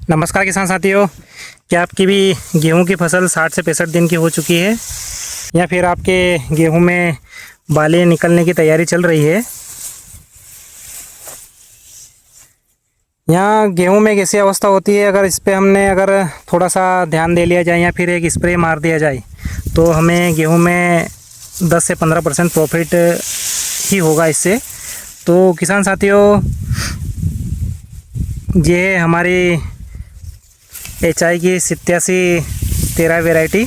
नमस्कार किसान साथियों, क्या आपकी भी गेहूं की फसल 60 से 65 दिन की हो चुकी है या फिर आपके गेहूं में बालें निकलने की तैयारी चल रही है। यहाँ गेहूं में एक ऐसी अवस्था होती है, अगर इस पर हमने थोड़ा सा ध्यान दे लिया जाए या फिर एक स्प्रे मार दिया जाए तो हमें गेहूं में 10 से 15% प्रॉफिट ही होगा इससे। तो किसान साथियों, ये हमारी HI की 8713 वैरायटी,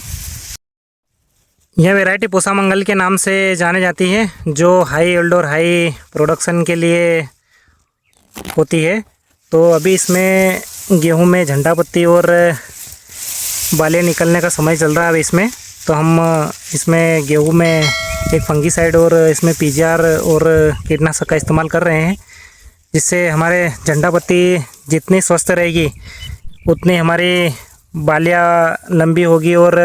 यह वैरायटी पूसा मंगल के नाम से जाने जाती है, जो हाई यील्ड और हाई प्रोडक्शन के लिए होती है। तो अभी इसमें गेहूं में झंडा पत्ती और बालें निकलने का समय चल रहा है अभी इसमें। तो हम इसमें गेहूं में एक फंगीसाइड और इसमें PGR और कीटनाशक का इस्तेमाल कर रहे हैं, जिससे हमारे झंडा पत्ती जितनी स्वस्थ रहेगी उतनी हमारी बालियाँ लंबी होगी और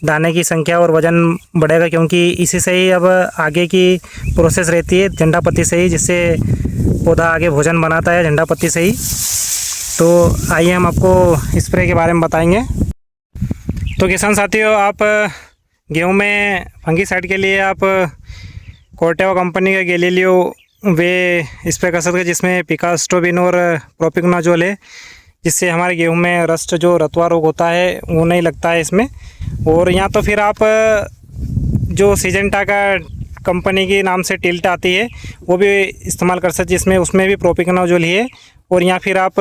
दाने की संख्या और वज़न बढ़ेगा, क्योंकि इसी से ही अब आगे की प्रोसेस रहती है झंडा पत्ती से ही, जिससे पौधा आगे भोजन बनाता है झंडा पत्ती से ही। तो आइए हम आपको स्प्रे के बारे में बताएंगे। तो किसान साथियों, आप गेहूं में फंगीसाइड के लिए आप कोर्टेवा कंपनी का गैलीलियो वे स्प्रे कर सकते हैं, जिसमें पिकास्ट्रोबिन और प्रोपिकोनाजोल है, जिससे हमारे गेहूं में रस्ट जो रतुआ रोग होता है वो नहीं लगता है इसमें। और या तो फिर आप जो सिजेंटा का कंपनी के नाम से टिल्ट आती है वो भी इस्तेमाल कर सकते, जिसमें उसमें भी प्रोपिकोनाजोल ही है। और या फिर आप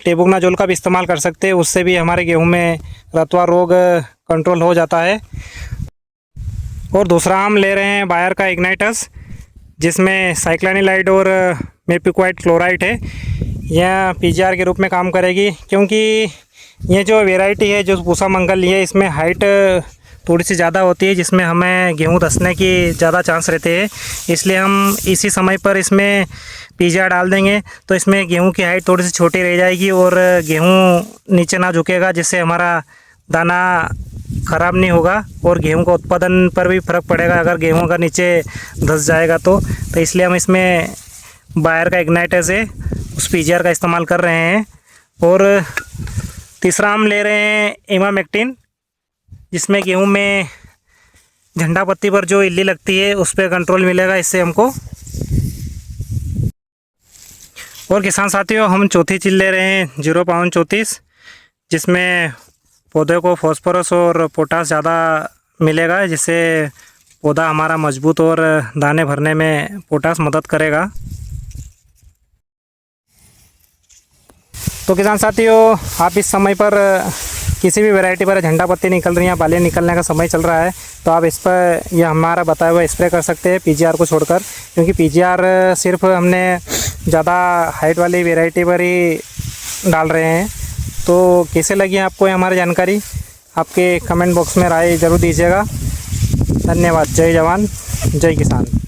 टेबुकनाजोल का भी इस्तेमाल कर सकते हैं, उससे भी हमारे गेहूं में रतुआ रोग कंट्रोल हो जाता है। और दूसरा हम ले रहे हैं बायर का इग्नाइटस, जिसमें साइक्लोनिलाइड और मेपिक्वाइड क्लोराइड है। यह PGR के रूप में काम करेगी, क्योंकि ये जो वैरायटी है जो पूसा मंगल है, इसमें हाइट थोड़ी सी ज़्यादा होती है, जिसमें हमें गेहूं धंसने की ज़्यादा चांस रहते हैं। इसलिए हम इसी समय पर इसमें PGR डाल देंगे तो इसमें गेहूं की हाइट थोड़ी सी छोटी रह जाएगी और गेहूं नीचे ना झुकेगा, जिससे हमारा दाना ख़राब नहीं होगा और गेहूं का उत्पादन पर भी फ़र्क पड़ेगा अगर गेहूं अगर नीचे धंस जाएगा तो इसलिए हम इसमें बायर का इग्नाइटस है उस PGR का इस्तेमाल कर रहे हैं। और तीसरा हम ले रहे हैं इमामेक्टिन, जिसमें गेहूं में झंडा पत्ती पर जो इल्ली लगती है उस पर कंट्रोल मिलेगा इससे हमको। और किसान साथियों, हम चौथी चीज़ ले रहे हैं 0:34, जिसमें पौधे को फॉस्फोरस और पोटास ज़्यादा मिलेगा, जिससे पौधा हमारा मजबूत और दाने भरने में पोटास मदद करेगा। तो किसान साथियों, आप इस समय पर किसी भी वैरायटी पर झंडा पत्ती निकल रही है, बालें निकलने का समय चल रहा है, तो आप इस पर यह हमारा बताया हुआ स्प्रे कर सकते हैं PGR को छोड़कर, क्योंकि PGR सिर्फ हमने ज़्यादा हाइट वाली वैरायटी पर ही डाल रहे हैं। तो कैसे लगी आपको ये हमारी जानकारी, आपके कमेंट बॉक्स में राय ज़रूर दीजिएगा। धन्यवाद। जय जवान जय किसान।